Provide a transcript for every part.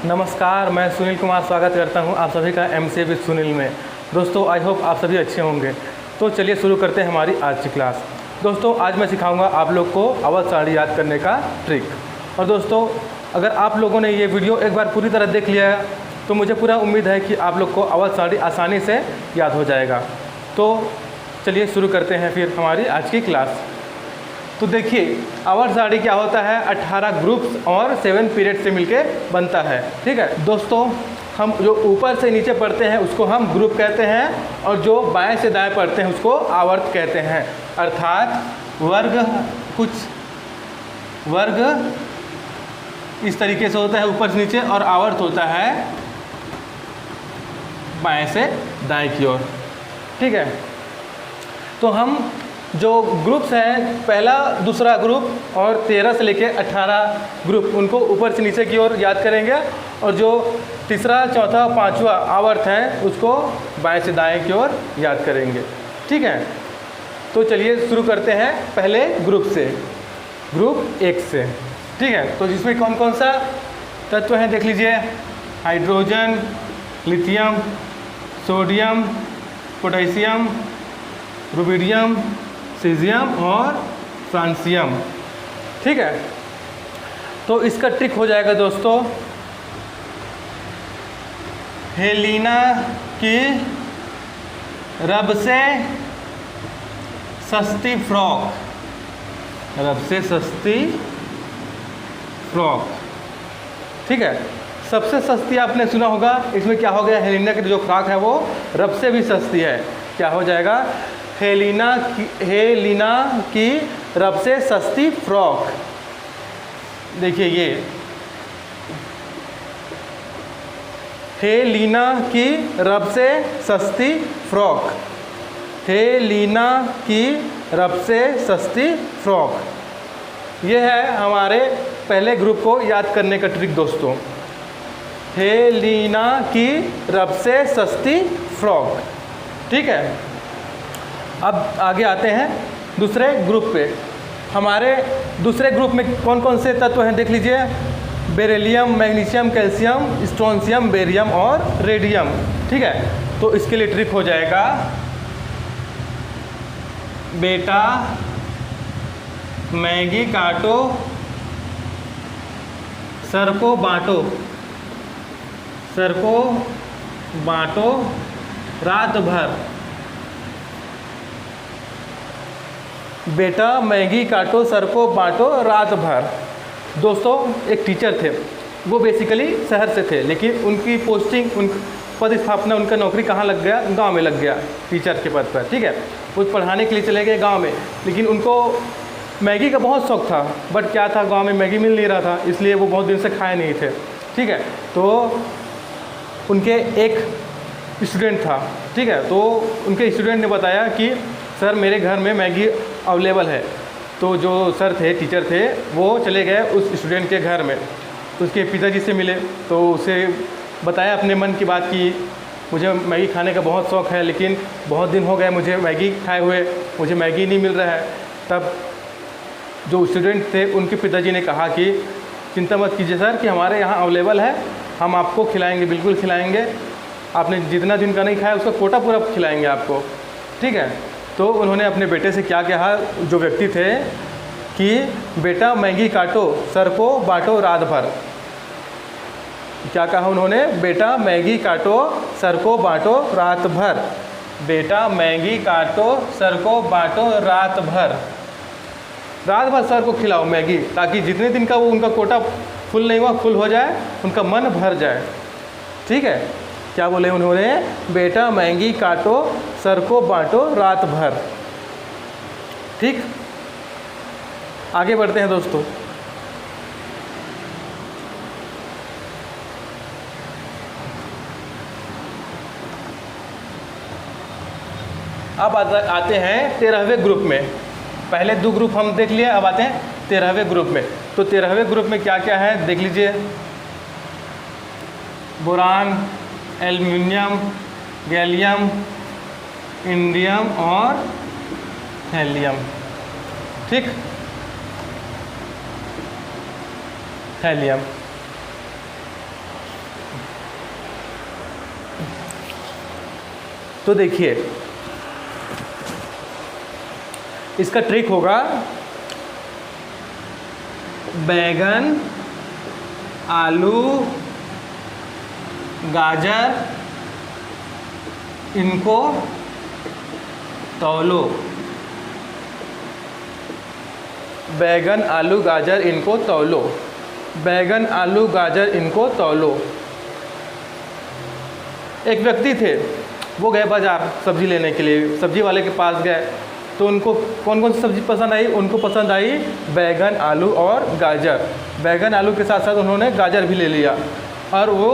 नमस्कार, मैं सुनील कुमार स्वागत करता हूं आप सभी का एमसीए विद सुनील में। दोस्तों, आई होप आप सभी अच्छे होंगे। तो चलिए शुरू करते हैं हमारी आज की क्लास। दोस्तों, आज मैं सिखाऊंगा आप लोग को अवध सारणी याद करने का ट्रिक। और दोस्तों, अगर आप लोगों ने ये वीडियो एक बार पूरी तरह देख लिया है तो मुझे पूरा उम्मीद है कि आप लोग को अवध सारणी आसानी से याद हो जाएगा। तो चलिए शुरू करते हैं फिर हमारी आज की क्लास। तो देखिए, अवध सारणी क्या होता है, 18 ग्रुप्स और 7 पीरियड से मिलके बनता है। ठीक है दोस्तों, हम जो ऊपर से नीचे पढ़ते हैं उसको हम ग्रुप कहते हैं और जो बाएं से दाएं पढ़ते हैं उसको आवर्त कहते हैं। अर्थात वर्ग इस तरीके से होता है ऊपर से नीचे, और आवर्त होता है बाएं से दाएं की ओर। ठीक है, तो हम जो ग्रुप्स हैं, पहला दूसरा ग्रुप और 13 से लेके 18 ग्रुप, उनको ऊपर से नीचे की ओर याद करेंगे, और जो तीसरा चौथा पांचवा आवर्त है उसको बाएं से दाएं की ओर याद करेंगे। ठीक है, तो चलिए शुरू करते हैं पहले ग्रुप से, ग्रुप 1 से। ठीक है, तो जिसमें कौन कौन सा तत्व हैं देख लीजिए। Hydrogen, lithium, sodium, potassium, rubidium, caesium और फ्रांसियम। ठीक है, तो इसका ट्रिक हो जाएगा दोस्तों, हेलिना की रब से सस्ती फ्रॉक, रब से सस्ती फ्रॉक। ठीक है, सबसे सस्ती आपने सुना होगा, इसमें क्या हो गया, हेलिना की जो फ्रॉक है वो रब से भी सस्ती है। क्या हो जाएगा, हेलिना की रब से सस्ती फ्रॉक। देखिए ये हेलिना की रब से सस्ती फ्रॉक, हेलिना की रब से सस्ती फ्रॉक। ये है हमारे पहले ग्रुप को याद करने का ट्रिक दोस्तों, हेलिना की रब से सस्ती फ्रॉक। ठीक है, अब आगे आते हैं दूसरे ग्रुप पे। हमारे दूसरे ग्रुप में कौन कौन से तत्व हैं देख लीजिए। Beryllium, magnesium, calcium, strontium, barium और रेडियम। ठीक है, तो इसके लिए ट्रिक हो जाएगा, बेटा मैगी काटो, सर को बांटो, सर को बांटो रात भर। बेटा मैगी काटो, सर को बांटो रात भर। दोस्तों, एक टीचर थे, वो बेसिकली शहर से थे, लेकिन उनकी पोस्टिंग, उन पद स्थापना, उनका नौकरी कहाँ लग गया, गांव में लग गया, टीचर के पद पर। ठीक है, वो पढ़ाने के लिए चले गए गांव में, लेकिन उनको मैगी का बहुत शौक था, बट क्या था, गांव में मैगी मिल नहीं रहा था, इसलिए वो बहुत दिन से खाए नहीं थे। ठीक है, तो उनके एक स्टूडेंट था। ठीक है, तो उनके स्टूडेंट ने बताया कि सर मेरे घर में मैगी अवेलेबल है। तो जो सर थे, टीचर थे, वो चले गए उस स्टूडेंट के घर में, उसके पिताजी से मिले, तो उसे बताया अपने मन की बात की मुझे मैगी खाने का बहुत शौक़ है, लेकिन बहुत दिन हो गए मुझे मैगी खाए हुए, मुझे मैगी नहीं मिल रहा है। तब जो स्टूडेंट थे उनके पिताजी ने कहा कि चिंता मत कीजिए सर, कि हमारे यहाँ अवेलेबल है, हम आपको खिलाएंगे, बिल्कुल खिलाएंगे, आपने जितना दिन का नहीं खाया उसका कोटा पूरा खिलाएंगे आपको। ठीक है, तो उन्होंने अपने बेटे से क्या कहा, जो व्यक्ति थे, कि बेटा मैगी काटो, सर को बांटो रात भर। क्या कहा उन्होंने, बेटा मैगी काटो, सर को बांटो रात भर। बेटा मैगी काटो, सर को बांटो रात भर। रात भर सर को खिलाओ मैगी, ताकि जितने दिन का वो उनका कोटा फुल नहीं हुआ, फुल हो जाए, उनका मन भर जाए। ठीक है, क्या बोले उन्होंने, बेटा मैगी काटो, सर को बांटो रात भर। ठीक, आगे बढ़ते हैं दोस्तों। अब आते हैं 13वें ग्रुप में। पहले 2 ग्रुप हम देख लिए, अब आते हैं 13वें ग्रुप में। तो 13वें ग्रुप में क्या क्या है देख लीजिए। बोरान, एल्युमिनियम, गैलियम, इंडियम और हेलियम। ठीक, हेलियम। तो देखिए इसका ट्रिक होगा बैगन, आलू, गाजर इनको तौलो। बैगन, आलू, गाजर इनको तौलो। बैगन, आलू, गाजर इनको तौलो। एक व्यक्ति थे, वो गए बाज़ार सब्ज़ी लेने के लिए, सब्ज़ी वाले के पास गए तो उनको कौन कौन सी सब्ज़ी पसंद आई? उनको पसंद आई बैगन, आलू और गाजर। बैगन, आलू के साथ साथ उन्होंने गाजर भी ले लिया और वो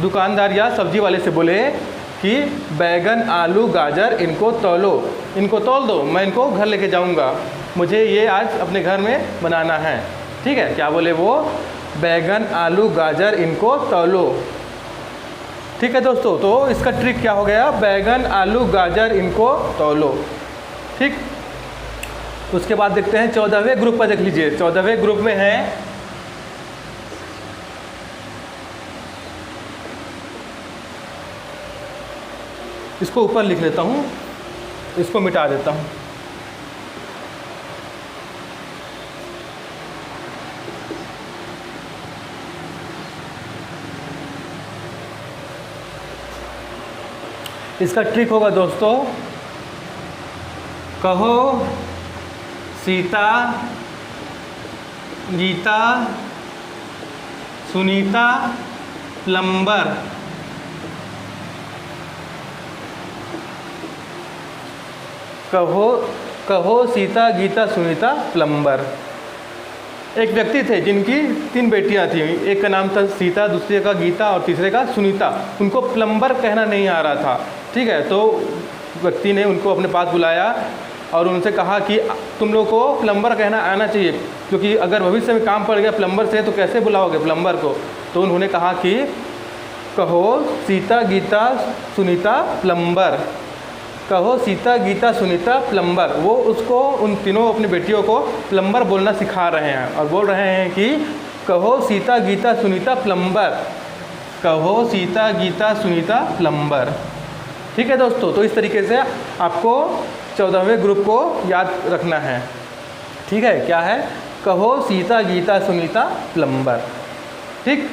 दुकानदार या सब्ज़ी वाले से बोले कि बैगन, आलू, गाजर इनको तौलो, इनको तौल दो, मैं इनको घर लेके जाऊंगा, मुझे ये आज अपने घर में बनाना है। ठीक है, क्या बोले वो? बैगन, आलू, गाजर इनको तौलो। ठीक है दोस्तों, तो इसका ट्रिक क्या हो गया? बैगन, आलू, गाजर इनको तौलो। ठीक, उसके बाद देखते हैं 14वें ग्रुप पर। देख लीजिए 14वें ग्रुप में है इसको ऊपर लिख लेता हूँ, इसको मिटा देता हूँ। इसका ट्रिक होगा दोस्तों, कहो सीता, गीता, सुनीता, प्लम्बर। कहो सीता, गीता, सुनीता, प्लम्बर। एक व्यक्ति थे जिनकी 3 बेटियां थीं, एक का नाम था सीता, दूसरे का गीता और तीसरे का सुनीता। उनको प्लम्बर कहना नहीं आ रहा था। ठीक है, तो व्यक्ति ने उनको अपने पास बुलाया और उनसे कहा कि तुम लोग को प्लम्बर कहना आना चाहिए, क्योंकि अगर भविष्य में काम पड़ गया प्लम्बर से तो कैसे बुलाओगे प्लम्बर को? तो उन्होंने कहा कि कहो सीता, गीता, सुनीता, प्लम्बर। कहो सीता, गीता, सुनीता, प्लम्बर। वो उसको, उन तीनों अपनी बेटियों को प्लम्बर बोलना सिखा रहे हैं और बोल रहे हैं कि कहो सीता, गीता, सुनीता, प्लम्बर। कहो सीता, गीता, सुनीता, प्लम्बर। ठीक है दोस्तों, तो इस तरीके से आपको 14वें ग्रुप को याद रखना है। ठीक है, क्या है? कहो सीता, गीता, सुनीता, प्लम्बर। ठीक,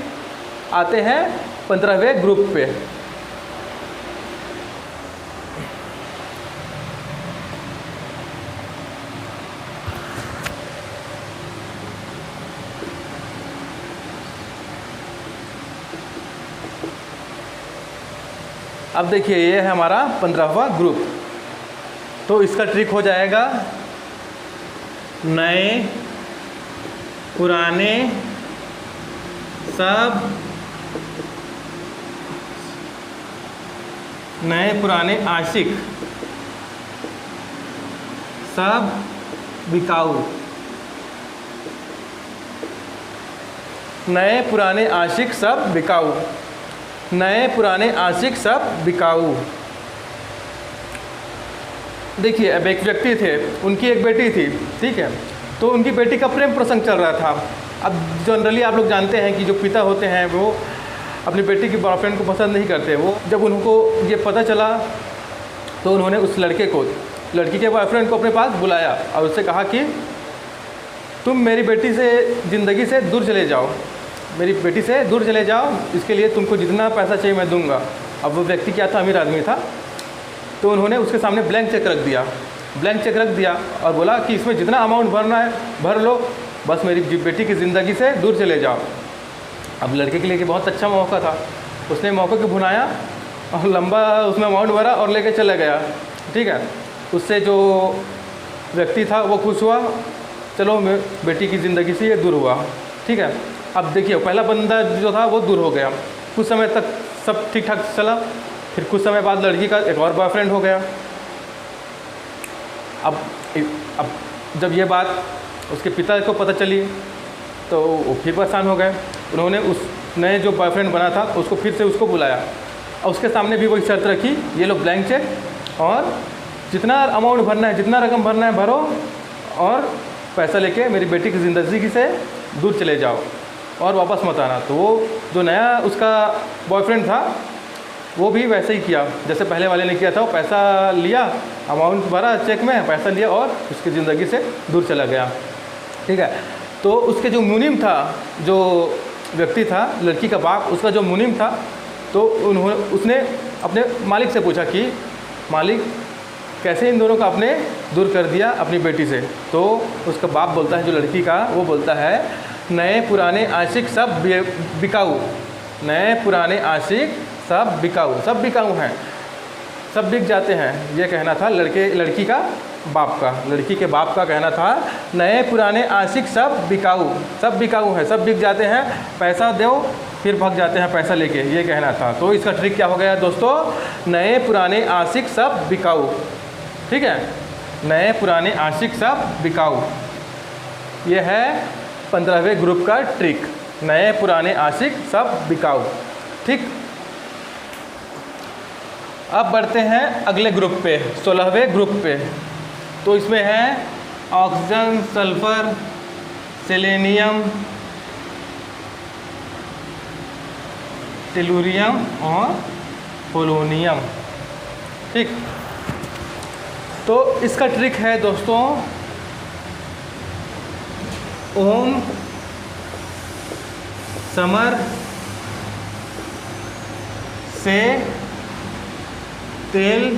आते हैं 15वें ग्रुप पे। अब देखिए ये है हमारा 15वां ग्रुप। तो इसका ट्रिक हो जाएगा नए पुराने सब, नए पुराने आशिक सब बिकाऊ। नए पुराने आशिक सब बिकाऊ। नए पुराने आशिक सब बिकाऊ। देखिए अब एक व्यक्ति थे, उनकी एक बेटी थी। ठीक है, तो उनकी बेटी का प्रेम प्रसंग चल रहा था। अब जनरली आप लोग जानते हैं कि जो पिता होते हैं वो अपनी बेटी की बॉयफ्रेंड को पसंद नहीं करते। वो जब उनको ये पता चला तो उन्होंने उस लड़के को, लड़की के बॉयफ्रेंड को अपने पास बुलाया और उससे कहा कि तुम मेरी बेटी से ज़िंदगी से दूर चले जाओ, मेरी बेटी से दूर चले जाओ, इसके लिए तुमको जितना पैसा चाहिए मैं दूंगा। अब वो व्यक्ति क्या था? अमीर आदमी था। तो उन्होंने उसके सामने ब्लैंक चेक रख दिया, ब्लैंक चेक रख दिया और बोला कि इसमें जितना अमाउंट भरना है भर लो, बस मेरी बेटी की ज़िंदगी से दूर चले जाओ। अब लड़के के लिए बहुत अच्छा मौका था, उसने मौके को भुनाया और लंबा उसमें अमाउंट भरा और लेके चला गया। ठीक है, उससे जो व्यक्ति था वो खुश हुआ, चलो मैं बेटी की ज़िंदगी से ये दूर हुआ। ठीक है, अब देखिए पहला बंदा जो था वो दूर हो गया, कुछ समय तक सब ठीक ठाक चला। फिर कुछ समय बाद लड़की का एक और बॉयफ्रेंड हो गया। अब जब ये बात उसके पिता को पता चली तो वो फिर परेशान हो गए। उन्होंने उस नए जो बॉयफ्रेंड बना था उसको फिर से उसको बुलाया और उसके सामने भी वही शर्त रखी, ये लो ब्लैंक चेक और जितना अमाउंट भरना है, जितना रकम भरना है भरो और पैसा लेके मेरी बेटी की ज़िंदगी से दूर चले जाओ और वापस मत आना। तो वो जो नया उसका बॉयफ्रेंड था वो भी वैसे ही किया जैसे पहले वाले ने किया था। वो पैसा लिया, अमाउंट भरा चेक में, पैसा लिया और उसकी ज़िंदगी से दूर चला गया। ठीक है, तो उसके जो मुनीम था, जो व्यक्ति था, लड़की का बाप, उसका जो मुनीम था, तो उसने अपने मालिक से पूछा कि मालिक कैसे इन दोनों का आपने दूर कर दिया अपनी बेटी से। तो उसका बाप बोलता है, जो लड़की का, वो बोलता है नए पुराने आशिक सब बिकाऊ, नए पुराने आशिक सब बिकाऊ, सब बिकाऊ हैं, सब बिक जाते हैं। ये कहना था लड़की का बाप का, लड़की के बाप का कहना था नए पुराने आशिक सब बिकाऊ, सब बिकाऊ हैं, सब बिक जाते हैं, पैसा दो फिर भाग जाते हैं पैसा लेके, ये कहना था। तो इसका ट्रिक क्या हो गया दोस्तों, नए पुराने आशिक सब बिकाऊ। ठीक है, नए पुराने आशिक सब बिकाऊ, ये है 15वें ग्रुप का ट्रिक, नए पुराने आशिक सब बिकाऊ। ठीक, अब बढ़ते हैं अगले ग्रुप पे, 16वें ग्रुप पे। तो इसमें है ऑक्सीजन, सल्फर, सेलेनियम, टेलुरियम और पोलोनियम। ठीक, तो इसका ट्रिक है दोस्तों, ओम समर से तेल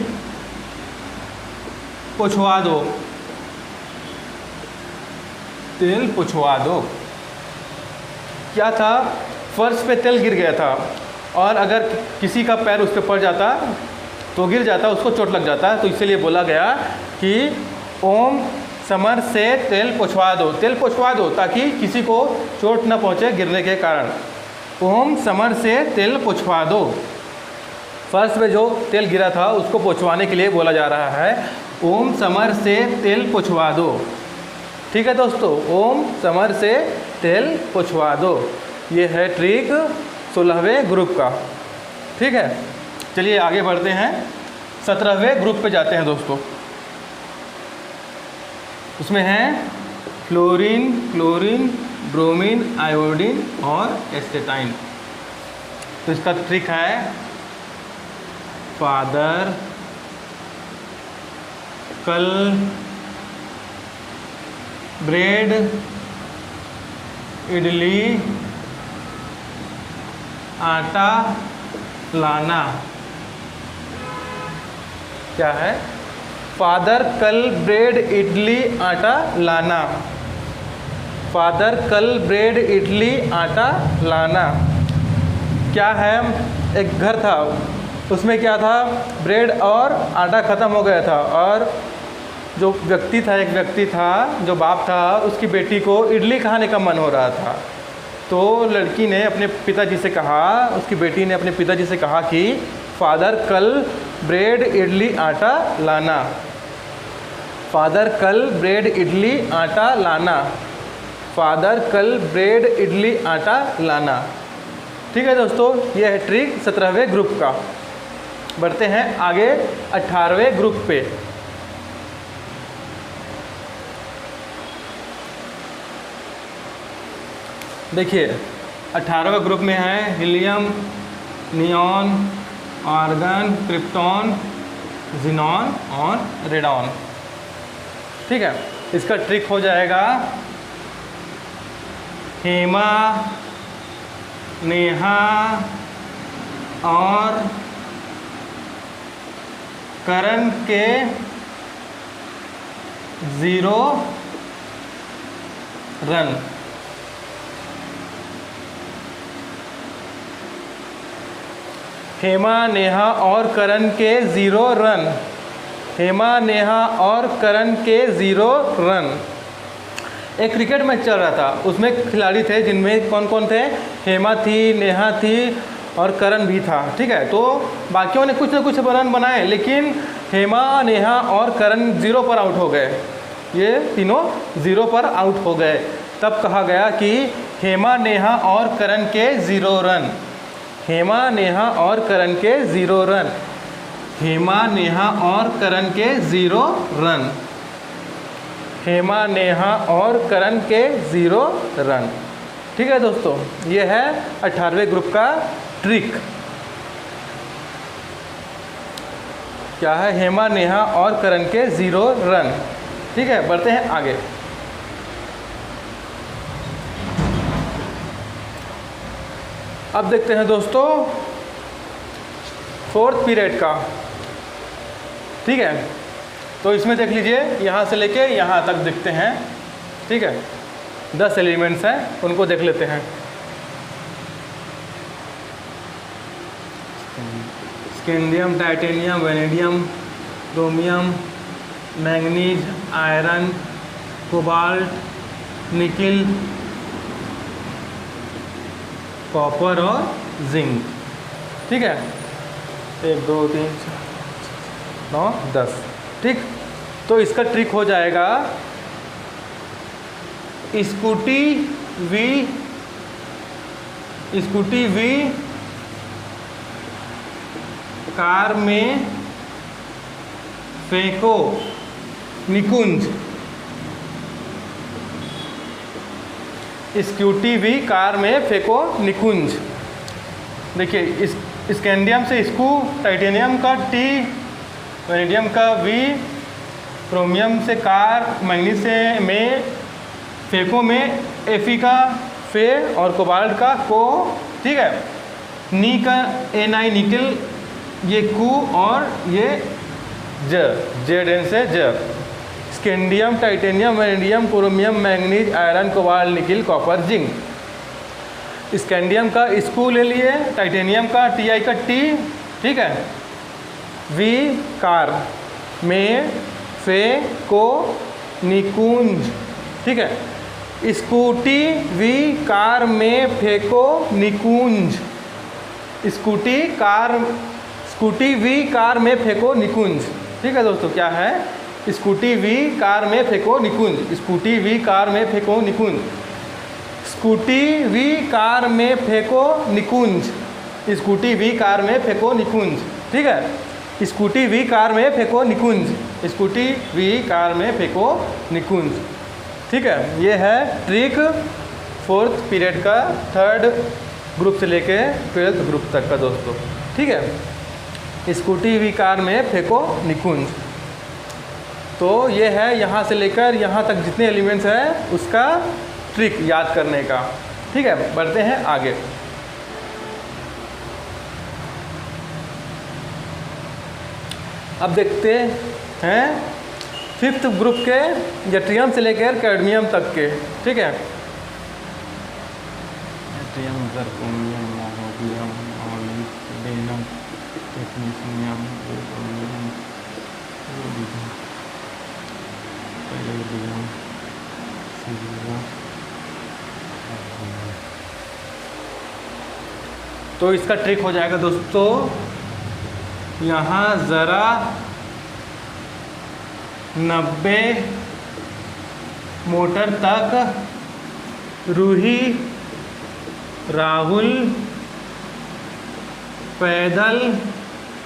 पुछवा दो, तेल पुछवा दो। क्या था, फर्श पे तेल गिर गया था और अगर किसी का पैर उस पर पड़ जाता तो गिर जाता, उसको चोट लग जाता। तो इसलिए बोला गया कि ओम समर से तेल पुछवा दो, तेल पुछवा दो, ताकि किसी को चोट न पहुँचे गिरने के कारण। ओम समर से तेल पुछवा दो, फर्श पे जो तेल गिरा था उसको पुछवाने के लिए बोला जा रहा है, ओम समर से तेल पुछवा दो। ठीक है दोस्तों, ओम समर से तेल पुछवा दो, ये है ट्रिक 16वें ग्रुप का। ठीक है, चलिए आगे बढ़ते हैं, 17वें ग्रुप पे जाते हैं दोस्तों। उसमें है फ्लोरीन, क्लोरीन, ब्रोमीन, आयोडीन और एस्टेटाइन। तो इसका ट्रिक है फादर कल ब्रेड इडली आटा लाना। क्या है, फादर कल ब्रेड इडली आटा लाना, फादर कल ब्रेड इडली आटा लाना। क्या है, एक घर था, उसमें क्या था, ब्रेड और आटा ख़त्म हो गया था और जो व्यक्ति था, एक व्यक्ति था जो बाप था, उसकी बेटी को इडली खाने का मन हो रहा था। तो लड़की ने अपने पिताजी से कहा, उसकी बेटी ने अपने पिताजी से कहा कि फादर कल ब्रेड इडली आटा लाना, फादर कल ब्रेड इडली आटा लाना, फादर कल ब्रेड इडली आटा लाना। ठीक है दोस्तों, यह है ट्रिक 17वें ग्रुप का। बढ़ते हैं आगे 18वें ग्रुप पे। देखिए 18वें ग्रुप में है helium, neon, argon, krypton, xenon और रेडॉन। ठीक है, इसका ट्रिक हो जाएगा हेमा, नेहा और करण के 0 रन। हेमा, नेहा और करण के 0 रन, हेमा, नेहा और करण के 0 रन। एक क्रिकेट मैच चल रहा था, उसमें खिलाड़ी थे जिनमें कौन कौन थे, हेमा थी, नेहा थी और करण भी था। ठीक है, तो बाकियों ने कुछ न कुछ रन बनाए, लेकिन हेमा, नेहा और करण 0 पर आउट हो गए, ये तीनों 0 पर आउट हो गए। तब कहा गया कि हेमा, नेहा और करण के 0 रन, हेमा, नेहा और करण के 0 रन, हेमा, नेहा और करण के 0 रन, हेमा, नेहा और करण के 0 रन। ठीक है दोस्तों, ये है 18वें ग्रुप का ट्रिक। क्या है, हेमा, नेहा और करण के 0 रन। ठीक है, बढ़ते हैं आगे। अब देखते हैं दोस्तों 4th पीरियड का। ठीक है, तो इसमें देख लीजिए यहाँ से लेके यहाँ तक देखते हैं। ठीक है, 10 एलिमेंट्स हैं, उनको देख लेते हैं। Scandium, titanium, vanadium, chromium, manganese, iron, cobalt, nickel, copper और जिंक। ठीक है, 1 2 3 4 9 10। ठीक, तो इसका ट्रिक हो जाएगा स्कूटी वी कार में फेंको निकुंज। स्कूटी वी कार में फेंको निकुंज। देखिए, इस स्कैंडियम से स्कू, टाइटेनियम का टी, वेनेडियम का वी, क्रोमियम से कार, मैंगनीज से में, फेको में एफी का फे और कोबाल्ट का को। ठीक है, नी का एन निकिल, ये कू और ये जेड एन से ज। Scandium, titanium, vanadium, chromium, manganese, iron, cobalt, nickel, copper, zinc. Scandium का स्कू ले लिए, टाइटेनियम का टी आई का टी। ठीक है, वी कार में फे को निकुंज। ठीक है, स्कूटी वी कार में फेंको निकुंज। स्कूटी वी कार में फेंको निकुंज। ठीक है दोस्तों, क्या है, स्कूटी वी कार में फेंको निकुंज। स्कूटी वी कार में फेंको निकुंज। स्कूटी वी कार में फेंको निकुंज। स्कूटी वी कार में फेंको निकुंज। ठीक है, स्कूटी वी कार में फेंको निकुंज। स्कूटी वी कार में फेंको निकुंज। ठीक है, ये है ट्रिक 4th पीरियड का 3rd ग्रुप से लेके 12th ग्रुप तक का दोस्तों। ठीक है, स्कूटी वी कार में फेंको निकुंज। तो ये है यहाँ से लेकर यहाँ तक जितने एलिमेंट्स हैं उसका ट्रिक याद करने का। ठीक है, बढ़ते हैं आगे। अब देखते हैं 5th ग्रुप के यट्रियम से लेकर कैडमियम तक के। ठीक है, yttrium, zirconium, niobium, molybdenum, technetium, uranium, palladium, silver. तो इसका ट्रिक हो जाएगा दोस्तों, यहाँ ज़रा 90 मोटर तक रूही राहुल पैदल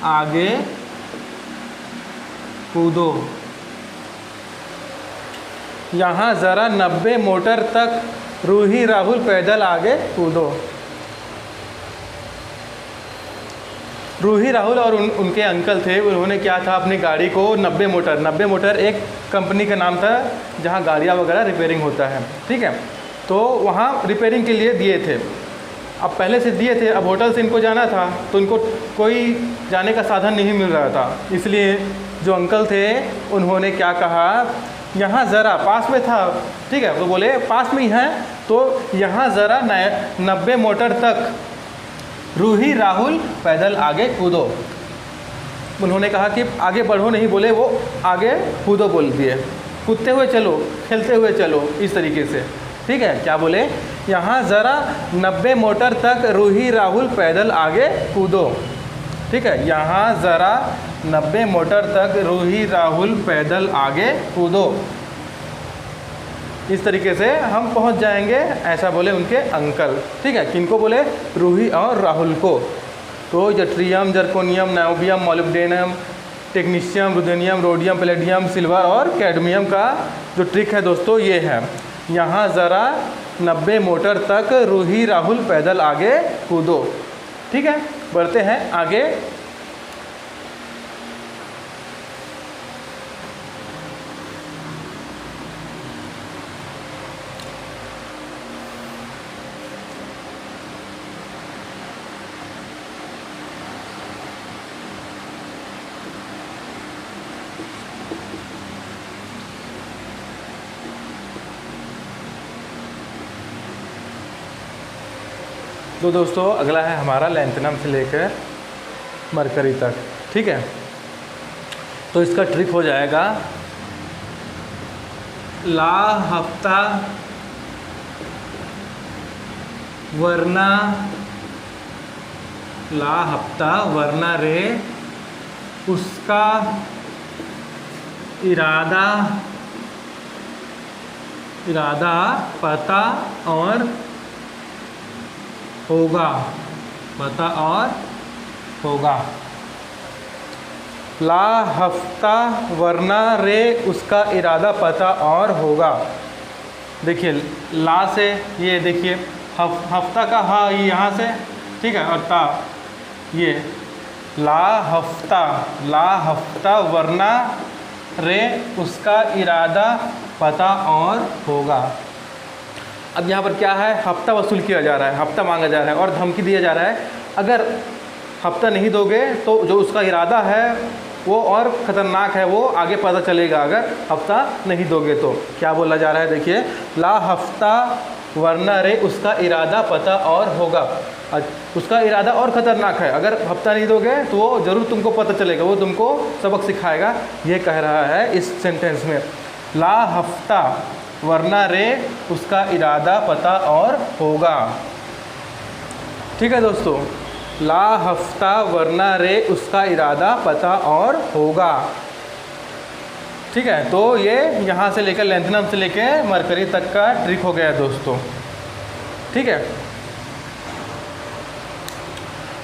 आगे कूदो। यहाँ ज़रा 90 मोटर तक रूही राहुल पैदल आगे कूदो। रूही राहुल और उनके अंकल थे, उन्होंने क्या था, अपनी गाड़ी को 90 मोटर एक कंपनी का नाम था जहां गाड़ियां वगैरह रिपेयरिंग होता है। ठीक है, तो वहां रिपेयरिंग के लिए दिए थे। अब पहले से दिए थे, अब होटल से इनको जाना था तो इनको कोई जाने का साधन नहीं मिल रहा था, इसलिए जो अंकल थे उन्होंने क्या कहा, यहाँ ज़रा पास में था। ठीक है, तो बोले पास में ही है तो यहाँ ज़रा 90 मोटर तक रूही राहुल पैदल आगे कूदो। उन्होंने कहा कि आगे बढ़ो नहीं बोले, वो आगे कूदो बोल दिए। कूदते हुए चलो, खेलते हुए चलो, इस तरीके से। ठीक है, क्या बोले, यहाँ ज़रा 90 मोटर तक रूही राहुल पैदल आगे कूदो। ठीक है, यहाँ ज़रा 90 मोटर तक रूही राहुल पैदल आगे कूदो। इस तरीके से हम पहुंच जाएंगे, ऐसा बोले उनके अंकल। ठीक है, किनको बोले, रूही और राहुल को। तो yttrium, zirconium, niobium, molybdenum, technetium, ruthenium, rhodium, palladium, silver और कैडमियम का जो ट्रिक है दोस्तों ये है, यहाँ ज़रा 90 मोटर तक रूही राहुल पैदल आगे कूदो। ठीक है, बढ़ते हैं आगे। तो दोस्तों अगला है हमारा लैंथनम से लेकर मरकरी तक, ठीक है। तो इसका ट्रिक हो जाएगा ला हफ्ता वरना ला हफ्ता वरना रे उसका इरादा पता और होगा, पता और होगा। ला हफ्ता वरना रे उसका इरादा पता और होगा। देखिए ला से ये देखिए हफ्ता का हा ये यहाँ से, ठीक है, और ता ये ला हफ्ता वरना रे उसका इरादा पता और होगा। अब यहाँ पर क्या है, हफ्ता वसूल किया जा रहा है, हफ्ता मांगा जा रहा है और धमकी दिया जा रहा है अगर हफ्ता नहीं दोगे तो जो उसका इरादा है वो और ख़तरनाक है, वो आगे पता चलेगा अगर हफ्ता नहीं दोगे तो। क्या बोला जा रहा है, देखिए ला हफ्ता वरना रे उसका इरादा पता और होगा। उसका इरादा और ख़तरनाक है, अगर हफ्ता नहीं दोगे तो वो ज़रूर तुमको पता चलेगा, वो तुमको सबक सिखाएगा। ये कह रहा है इस सेंटेंस में, ला हफ्ता वरना रे उसका इरादा पता और होगा। ठीक है दोस्तों, ला हफ्ता वरना रे उसका इरादा पता और होगा। ठीक है, तो ये यहाँ से लेकर लैंथनम से लेकर मरकरी तक का ट्रिक हो गया दोस्तों। ठीक है,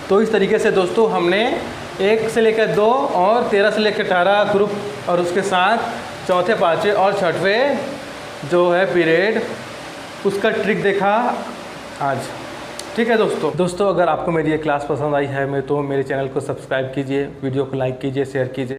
तो इस तरीके से दोस्तों हमने 1 से लेकर 2 और 13 से लेकर 18 ग्रुप और उसके साथ चौथे, पाँचवें और छठवें जो है पीरियड उसका ट्रिक देखा आज। ठीक है दोस्तों अगर आपको मेरी ये क्लास पसंद आई है तो मेरे चैनल को सब्सक्राइब कीजिए, वीडियो को लाइक कीजिए, शेयर कीजिए।